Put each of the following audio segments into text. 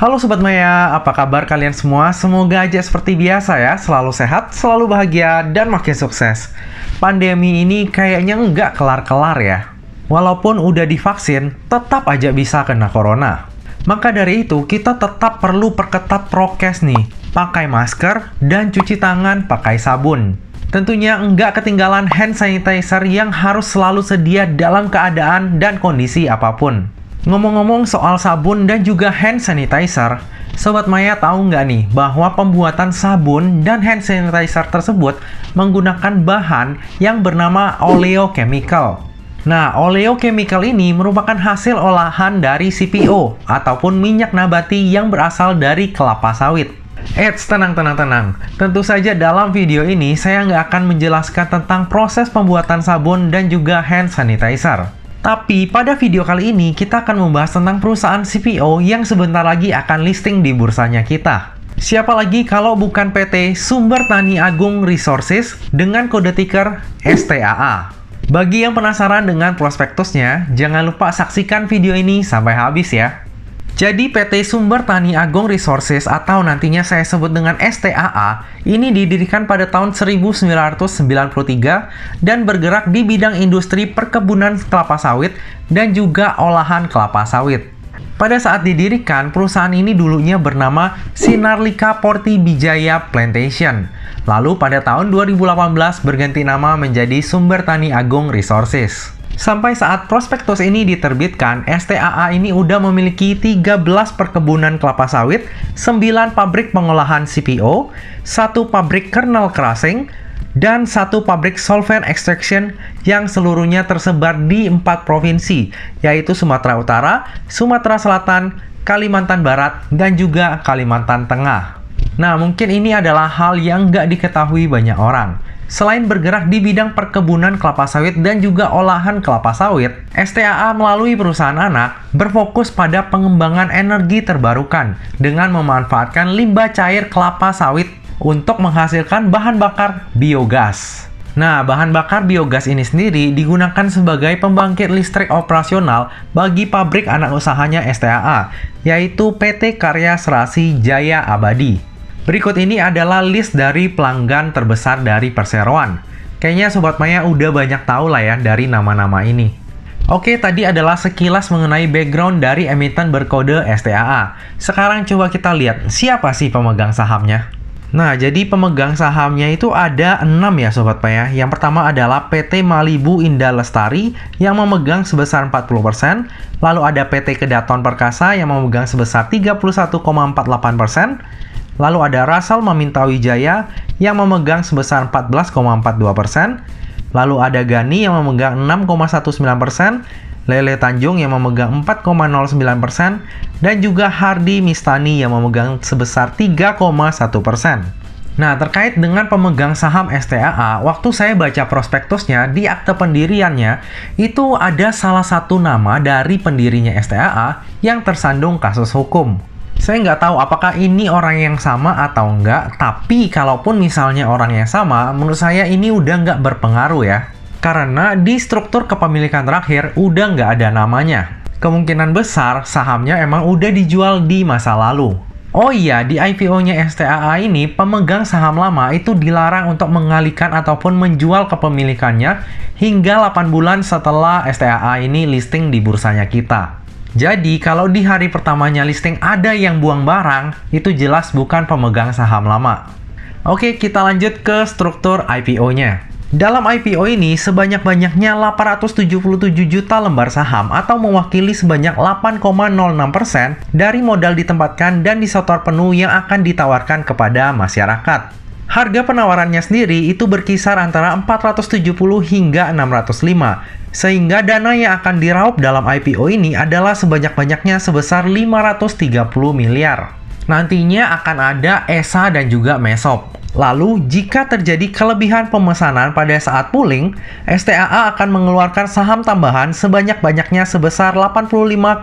Halo Sobat Maya, apa kabar kalian semua? Semoga aja seperti biasa ya, selalu sehat, selalu bahagia, dan makin sukses. Pandemi ini kayaknya nggak kelar-kelar ya. Walaupun udah divaksin, tetap aja bisa kena corona. Maka dari itu, kita tetap perlu perketat prokes nih. Pakai masker dan cuci tangan pakai sabun. Tentunya nggak ketinggalan hand sanitizer yang harus selalu sedia dalam keadaan dan kondisi apapun. Ngomong-ngomong soal sabun dan juga hand sanitizer, Sobat Maya tahu nggak nih bahwa pembuatan sabun dan hand sanitizer tersebut menggunakan bahan yang bernama oleochemical. Nah, oleochemical ini merupakan hasil olahan dari CPO ataupun minyak nabati yang berasal dari kelapa sawit. Eits, tenang. Tentu saja dalam video ini saya nggak akan menjelaskan tentang proses pembuatan sabun dan juga hand sanitizer. Tapi pada video kali ini kita akan membahas tentang perusahaan CPO yang sebentar lagi akan listing di bursanya kita. Siapa lagi kalau bukan PT Sumber Tani Agung Resources dengan kode ticker STAA. Bagi yang penasaran dengan prospektusnya, jangan lupa saksikan video ini sampai habis ya. Jadi PT Sumber Tani Agung Resources atau nantinya saya sebut dengan STAA ini didirikan pada tahun 1993 dan bergerak di bidang industri perkebunan kelapa sawit dan juga olahan kelapa sawit. Pada saat didirikan, perusahaan ini dulunya bernama Sinarlika Portibijaya Plantation. Lalu pada tahun 2018 berganti nama menjadi Sumber Tani Agung Resources. Sampai saat prospektus ini diterbitkan, STAA ini udah memiliki 13 perkebunan kelapa sawit, 9 pabrik pengolahan CPO, 1 pabrik kernel crushing, dan 1 pabrik solvent extraction yang seluruhnya tersebar di 4 provinsi, yaitu Sumatera Utara, Sumatera Selatan, Kalimantan Barat, dan juga Kalimantan Tengah. Nah, mungkin ini adalah hal yang nggak diketahui banyak orang. Selain bergerak di bidang perkebunan kelapa sawit dan juga olahan kelapa sawit, STAA melalui perusahaan anak berfokus pada pengembangan energi terbarukan dengan memanfaatkan limbah cair kelapa sawit untuk menghasilkan bahan bakar biogas. Nah, bahan bakar biogas ini sendiri digunakan sebagai pembangkit listrik operasional bagi pabrik anak usahanya STAA, yaitu PT Karya Serasi Jaya Abadi. Berikut ini adalah list dari pelanggan terbesar dari perseroan. Kayaknya Sobat Maya udah banyak tahu lah ya dari nama-nama ini. Oke, tadi adalah sekilas mengenai background dari emiten berkode STAA. Sekarang coba kita lihat siapa sih pemegang sahamnya. Nah, jadi pemegang sahamnya itu ada 6 ya Sobat Maya. Yang pertama adalah PT Malibu Indah Lestari yang memegang sebesar 40%. Lalu ada PT Kedaton Perkasa yang memegang sebesar 31,48%. Lalu ada Rasal Maminta Wijaya yang memegang sebesar 14,42%. Lalu ada Gani yang memegang 6,19%. Lele Tanjung yang memegang 4,09%. Dan juga Hardi Mistani yang memegang sebesar 3,1%. Nah, terkait dengan pemegang saham STAA, waktu saya baca prospektusnya, di akte pendiriannya, itu ada salah satu nama dari pendirinya STAA yang tersandung kasus hukum. Saya nggak tahu apakah ini orang yang sama atau enggak, tapi kalaupun misalnya orang yang sama, menurut saya ini udah nggak berpengaruh ya. Karena di struktur kepemilikan terakhir udah nggak ada namanya. Kemungkinan besar sahamnya emang udah dijual di masa lalu. Oh iya, di IPO-nya STAA ini, pemegang saham lama itu dilarang untuk mengalihkan ataupun menjual kepemilikannya hingga 8 bulan setelah STAA ini listing di bursanya kita. Jadi, kalau di hari pertamanya listing ada yang buang barang, itu jelas bukan pemegang saham lama. Oke, kita lanjut ke struktur IPO-nya. Dalam IPO ini, sebanyak-banyaknya 877 juta lembar saham atau mewakili sebanyak 8,06% dari modal ditempatkan dan disetor penuh yang akan ditawarkan kepada masyarakat. Harga penawarannya sendiri itu berkisar antara 470 hingga 605, sehingga dana yang akan diraup dalam IPO ini adalah sebanyak-banyaknya sebesar 530 miliar. Nantinya akan ada ESA dan juga MESOP. Lalu, jika terjadi kelebihan pemesanan pada saat pooling, STAA akan mengeluarkan saham tambahan sebanyak-banyaknya sebesar 85,8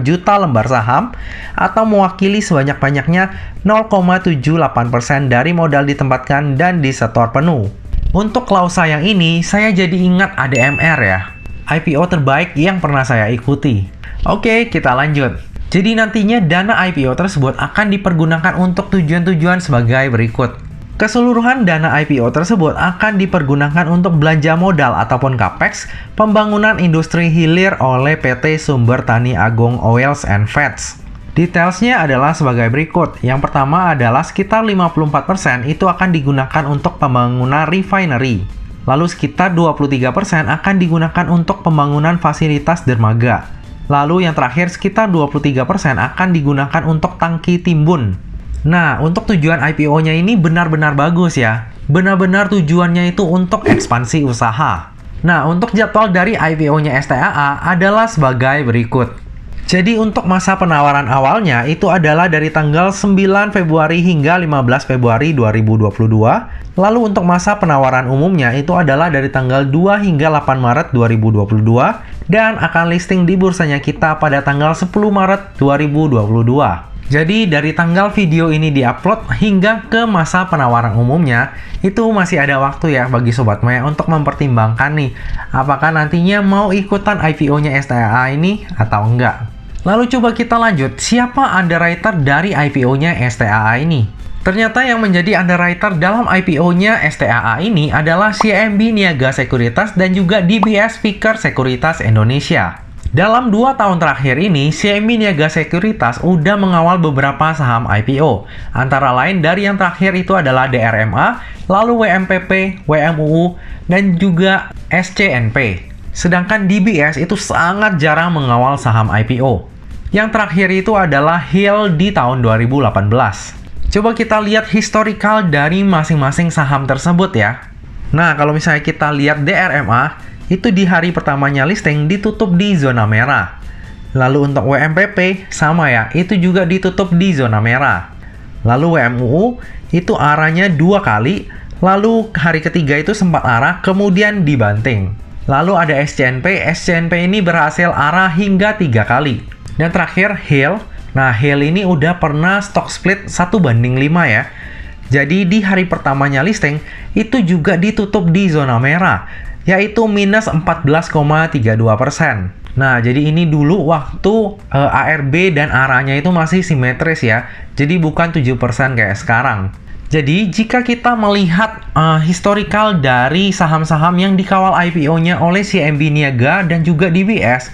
juta lembar saham atau mewakili sebanyak-banyaknya 0,78% dari modal ditempatkan dan disetor penuh. Untuk klausa yang ini, saya jadi ingat ADMR ya. IPO terbaik yang pernah saya ikuti. Oke, kita lanjut. Jadi nantinya dana IPO tersebut akan dipergunakan untuk tujuan-tujuan sebagai berikut. Keseluruhan dana IPO tersebut akan dipergunakan untuk belanja modal ataupun capex pembangunan industri hilir oleh PT Sumber Tani Agung Oils and Fats. Detailsnya adalah sebagai berikut. Yang pertama adalah sekitar 54% itu akan digunakan untuk pembangunan refinery. Lalu sekitar 23% akan digunakan untuk pembangunan fasilitas dermaga. Lalu yang terakhir sekitar 23% akan digunakan untuk tangki timbun. Nah, untuk tujuan IPO-nya ini benar-benar bagus ya. Benar-benar tujuannya itu untuk ekspansi usaha. Nah, untuk jadwal dari IPO-nya STAA adalah sebagai berikut. Jadi untuk masa penawaran awalnya itu adalah dari tanggal 9 Februari hingga 15 Februari 2022. Lalu untuk masa penawaran umumnya itu adalah dari tanggal 2 hingga 8 Maret 2022 dan akan listing di bursanya kita pada tanggal 10 Maret 2022. Jadi dari tanggal video ini diupload hingga ke masa penawaran umumnya itu masih ada waktu ya bagi Sobat Maya untuk mempertimbangkan nih apakah nantinya mau ikutan IPO-nya STAA ini atau enggak. Lalu coba kita lanjut, siapa underwriter dari IPO-nya STAA ini? Ternyata yang menjadi underwriter dalam IPO-nya STAA ini adalah CIMB Niaga Sekuritas dan juga DBS Vickers Sekuritas Indonesia. Dalam 2 tahun terakhir ini, CIMB Niaga Sekuritas udah mengawal beberapa saham IPO. Antara lain dari yang terakhir itu adalah DRMA, lalu WMPP, WMUU, dan juga SCNP. Sedangkan DBS itu sangat jarang mengawal saham IPO. Yang terakhir itu adalah HIL di tahun 2018. Coba kita lihat historical dari masing-masing saham tersebut ya. Nah, kalau misalnya kita lihat DRMA, itu di hari pertamanya listing ditutup di zona merah. Lalu untuk WMPP, sama ya, itu juga ditutup di zona merah. Lalu WMUU, itu arahnya 2 kali, lalu hari ketiga itu sempat arah, kemudian dibanting. Lalu ada SCNP ini berhasil arah hingga 3 kali. Dan terakhir HIL. Nah, HIL ini udah pernah stock split 1:5 ya. Jadi di hari pertamanya listing itu juga ditutup di zona merah, yaitu minus 14,32%. Nah, jadi ini dulu waktu ARB dan arahnya itu masih simetris ya. Jadi bukan 7% kayak sekarang. Jadi jika kita melihat historical dari saham-saham yang dikawal IPO-nya oleh CIMB Niaga dan juga DBS,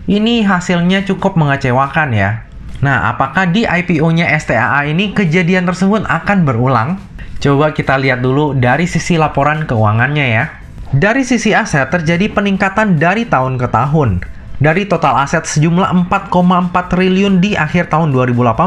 ini hasilnya cukup mengecewakan ya. Nah, apakah di IPO-nya STAA ini kejadian tersebut akan berulang? Coba kita lihat dulu dari sisi laporan keuangannya ya. Dari sisi aset terjadi peningkatan dari tahun ke tahun. Dari total aset sejumlah 4,4 triliun di akhir tahun 2018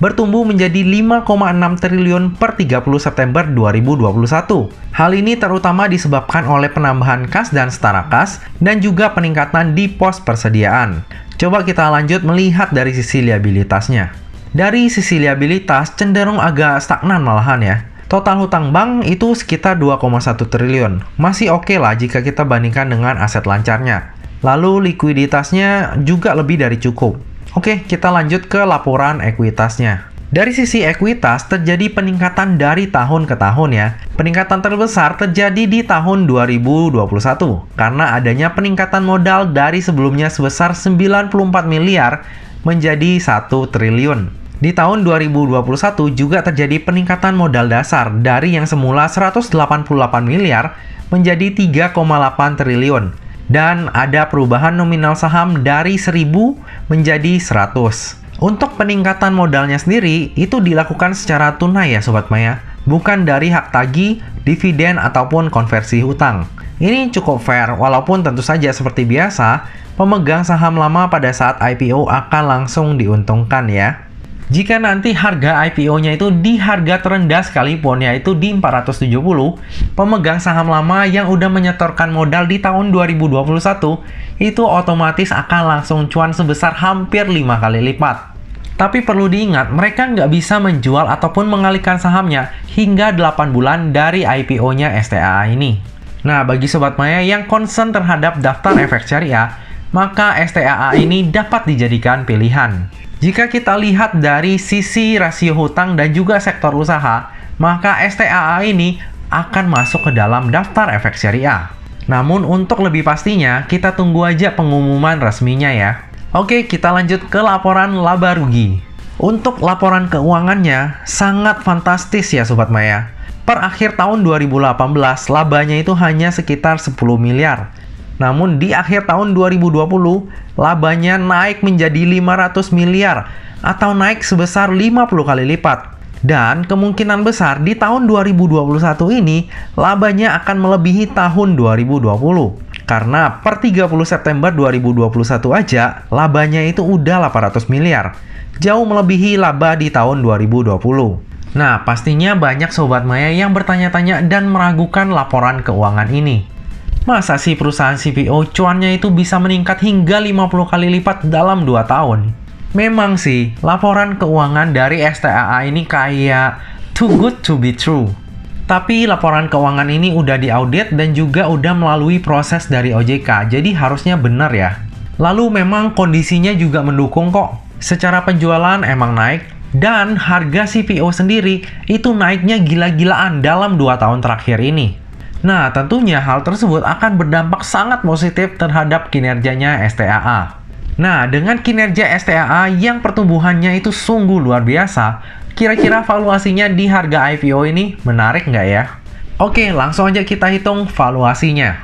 bertumbuh menjadi 5,6 triliun per 30 September 2021. Hal ini terutama disebabkan oleh penambahan kas dan setara kas dan juga peningkatan di pos persediaan. Coba kita lanjut melihat dari sisi liabilitasnya. Dari sisi liabilitas cenderung agak stagnan malahan ya. Total hutang bank itu sekitar 2,1 triliun. Masih oke lah jika kita bandingkan dengan aset lancarnya. Lalu likuiditasnya juga lebih dari cukup. Oke, kita lanjut ke laporan ekuitasnya. Dari sisi ekuitas terjadi peningkatan dari tahun ke tahun ya. Peningkatan terbesar terjadi di tahun 2021 karena adanya peningkatan modal dari sebelumnya sebesar 94 miliar menjadi 1 triliun. Di tahun 2021 juga terjadi peningkatan modal dasar dari yang semula 188 miliar menjadi 3,8 triliun. Dan ada perubahan nominal saham dari 1000 menjadi 100. Untuk peningkatan modalnya sendiri, itu dilakukan secara tunai ya Sobat Maya. Bukan dari hak tagih, dividen, ataupun konversi hutang. Ini cukup fair, walaupun tentu saja seperti biasa, pemegang saham lama pada saat IPO akan langsung diuntungkan ya. Jika nanti harga IPO-nya itu di harga terendah sekalipun, yaitu di 470, pemegang saham lama yang udah menyetorkan modal di tahun 2021, itu otomatis akan langsung cuan sebesar hampir 5 kali lipat. Tapi perlu diingat, mereka nggak bisa menjual ataupun mengalihkan sahamnya hingga 8 bulan dari IPO-nya STAA ini. Nah, bagi Sobat Maya yang concern terhadap daftar efek syariah, maka STAA ini dapat dijadikan pilihan. Jika kita lihat dari sisi rasio hutang dan juga sektor usaha, maka STAA ini akan masuk ke dalam daftar efek syariah. Namun untuk lebih pastinya, kita tunggu aja pengumuman resminya ya. Oke, kita lanjut ke laporan laba rugi. Untuk laporan keuangannya, sangat fantastis ya Sobat Maya. Per akhir tahun 2018, labanya itu hanya sekitar 10 miliar. Namun di akhir tahun 2020, labanya naik menjadi 500 miliar atau naik sebesar 50 kali lipat. Dan kemungkinan besar di tahun 2021 ini, labanya akan melebihi tahun 2020. Karena per 30 September 2021 aja, labanya itu udah 800 miliar. Jauh melebihi laba di tahun 2020. Nah, pastinya banyak Sobat Maya yang bertanya-tanya dan meragukan laporan keuangan ini. Masa sih perusahaan CPO cuannya itu bisa meningkat hingga 50 kali lipat dalam 2 tahun? Memang sih, laporan keuangan dari STAA ini kayak too good to be true. Tapi laporan keuangan ini udah diaudit dan juga udah melalui proses dari OJK, jadi harusnya benar ya. Lalu memang kondisinya juga mendukung kok. Secara penjualan emang naik, dan harga CPO sendiri itu naiknya gila-gilaan dalam 2 tahun terakhir ini. Nah, tentunya hal tersebut akan berdampak sangat positif terhadap kinerjanya STAA. Nah, dengan kinerja STAA yang pertumbuhannya itu sungguh luar biasa, kira-kira valuasinya di harga IPO ini menarik nggak ya? Oke, langsung aja kita hitung valuasinya.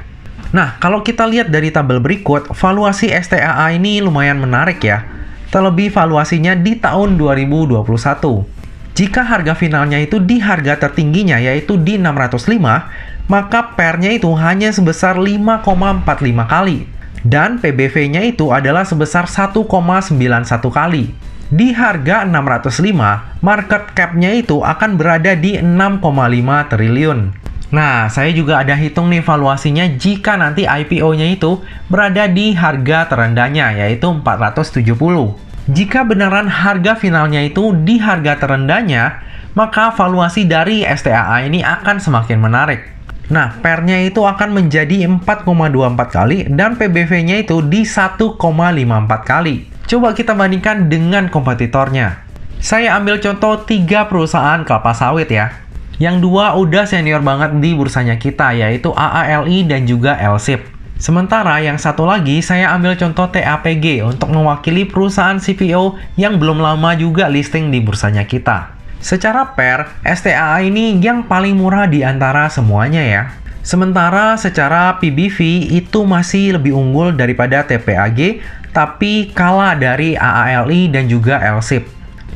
Nah, kalau kita lihat dari tabel berikut, valuasi STAA ini lumayan menarik ya. Terlebih valuasinya di tahun 2021. Jika harga finalnya itu di harga tertingginya yaitu di 605, maka PER-nya itu hanya sebesar 5,45 kali. Dan PBV-nya itu adalah sebesar 1,91 kali. Di harga 605, market cap-nya itu akan berada di 6,5 triliun. Nah, saya juga ada hitung nih valuasinya jika nanti IPO-nya itu berada di harga terendahnya, yaitu 470. Jika beneran harga finalnya itu di harga terendahnya, maka valuasi dari STAA ini akan semakin menarik. Nah, PER-nya itu akan menjadi 4,24 kali dan PBV-nya itu di 1,54 kali. Coba kita bandingkan dengan kompetitornya. Saya ambil contoh 3 perusahaan kelapa sawit ya. Yang 2 udah senior banget di bursanya kita, yaitu AALI dan juga LSIP. Sementara yang satu lagi saya ambil contoh TAPG untuk mewakili perusahaan CPO yang belum lama juga listing di bursanya kita. Secara PER, STAA ini yang paling murah di antara semuanya ya. Sementara secara PBV itu masih lebih unggul daripada TPAG, tapi kalah dari AALI dan juga LSIP.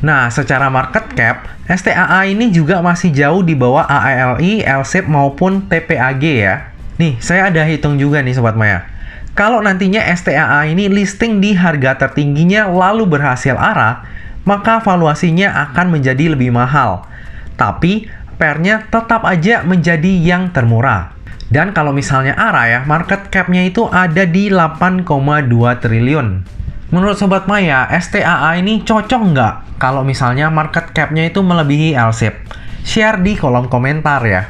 Nah, secara market cap, STAA ini juga masih jauh di bawah AALI, LSIP maupun TPAG ya. Nih, saya ada hitung juga nih Sobat Maya. Kalau nantinya STAA ini listing di harga tertingginya lalu berhasil arah, maka valuasinya akan menjadi lebih mahal. Tapi, PER-nya tetap aja menjadi yang termurah. Dan kalau misalnya arah ya, market cap-nya itu ada di 8,2 triliun. Menurut Sobat Maya, STAA ini cocok nggak kalau misalnya market cap-nya itu melebihi LSIP? Share di kolom komentar ya.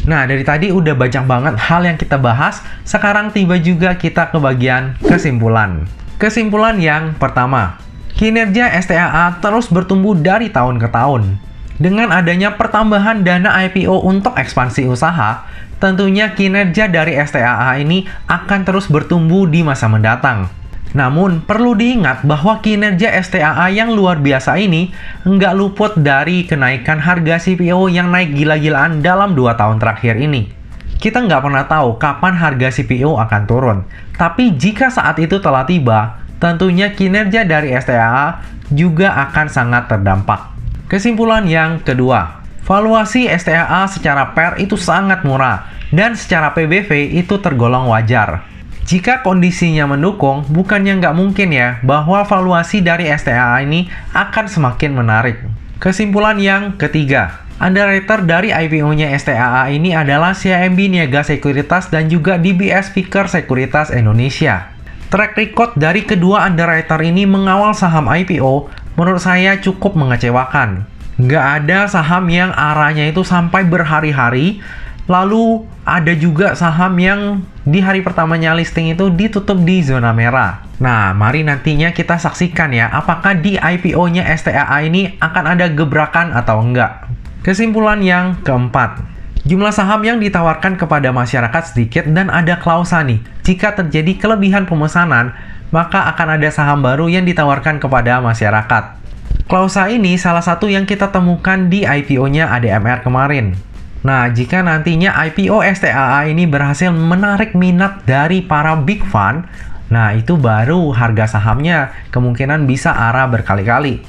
Nah, dari tadi udah banyak banget hal yang kita bahas, sekarang tiba juga kita ke bagian kesimpulan. Kesimpulan yang pertama, kinerja STAA terus bertumbuh dari tahun ke tahun. Dengan adanya pertambahan dana IPO untuk ekspansi usaha, tentunya kinerja dari STAA ini akan terus bertumbuh di masa mendatang. Namun, perlu diingat bahwa kinerja STAA yang luar biasa ini nggak luput dari kenaikan harga CPO yang naik gila-gilaan dalam 2 tahun terakhir ini. Kita nggak pernah tahu kapan harga CPO akan turun. Tapi jika saat itu telah tiba, tentunya kinerja dari STAA juga akan sangat terdampak. Kesimpulan yang kedua, valuasi STAA secara PER itu sangat murah dan secara PBV itu tergolong wajar. Jika kondisinya mendukung, bukannya nggak mungkin ya bahwa valuasi dari STAA ini akan semakin menarik. Kesimpulan yang ketiga, underwriter dari IPO-nya STAA ini adalah CIMB Niaga Sekuritas dan juga DBS Vickers Sekuritas Indonesia. Track record dari kedua underwriter ini mengawal saham IPO menurut saya cukup mengecewakan. Nggak ada saham yang arahnya itu sampai berhari-hari, lalu ada juga saham yang di hari pertamanya listing itu ditutup di zona merah. Nah, mari nantinya kita saksikan ya, apakah di IPO-nya STAA ini akan ada gebrakan atau enggak. Kesimpulan yang keempat, jumlah saham yang ditawarkan kepada masyarakat sedikit dan ada klausa nih. Jika terjadi kelebihan pemesanan, maka akan ada saham baru yang ditawarkan kepada masyarakat. Klausa ini salah satu yang kita temukan di IPO-nya ADMR kemarin. Nah, jika nantinya IPO STAA ini berhasil menarik minat dari para big fund, nah itu baru harga sahamnya kemungkinan bisa arah berkali-kali.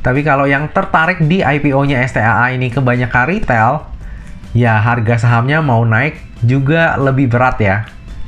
Tapi kalau yang tertarik di IPO-nya STAA ini kebanyakan retail, ya harga sahamnya mau naik juga lebih berat ya.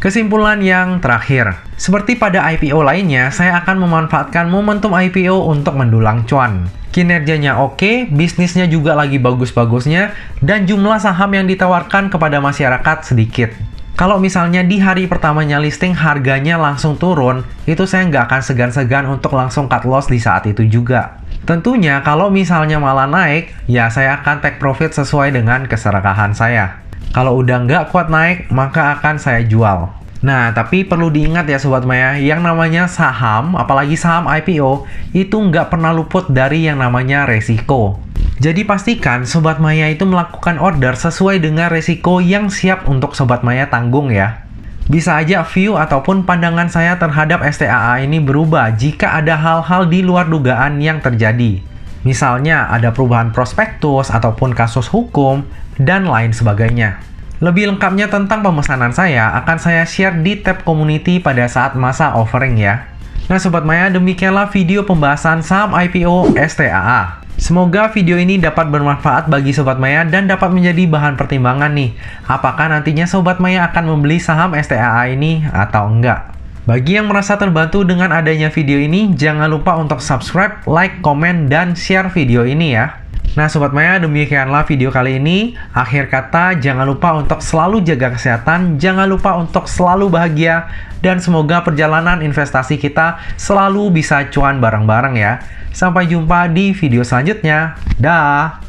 Kesimpulan yang terakhir, seperti pada IPO lainnya, saya akan memanfaatkan momentum IPO untuk mendulang cuan. Kinerjanya oke, bisnisnya juga lagi bagus-bagusnya, dan jumlah saham yang ditawarkan kepada masyarakat sedikit. Kalau misalnya di hari pertamanya listing harganya langsung turun, itu saya nggak akan segan-segan untuk langsung cut loss di saat itu juga. Tentunya kalau misalnya malah naik, ya saya akan take profit sesuai dengan keserakahan saya. Kalau udah nggak kuat naik, maka akan saya jual. Nah, tapi perlu diingat ya Sobat Maya, yang namanya saham, apalagi saham IPO, itu nggak pernah luput dari yang namanya resiko. Jadi pastikan Sobat Maya itu melakukan order sesuai dengan resiko yang siap untuk Sobat Maya tanggung ya. Bisa aja view ataupun pandangan saya terhadap STAA ini berubah jika ada hal-hal di luar dugaan yang terjadi. Misalnya ada perubahan prospektus ataupun kasus hukum, dan lain sebagainya. Lebih lengkapnya tentang pemesanan saya akan saya share di tab community pada saat masa offering ya. Nah Sobat Maya, demikianlah video pembahasan saham IPO STAA. Semoga video ini dapat bermanfaat bagi Sobat Maya dan dapat menjadi bahan pertimbangan nih. Apakah nantinya Sobat Maya akan membeli saham STAA ini atau enggak? Bagi yang merasa terbantu dengan adanya video ini, jangan lupa untuk subscribe, like, komen, dan share video ini ya. Nah Sobat Maya, demikianlah video kali ini. Akhir kata, jangan lupa untuk selalu jaga kesehatan, jangan lupa untuk selalu bahagia, dan semoga perjalanan investasi kita selalu bisa cuan bareng-bareng ya. Sampai jumpa di video selanjutnya. Dah!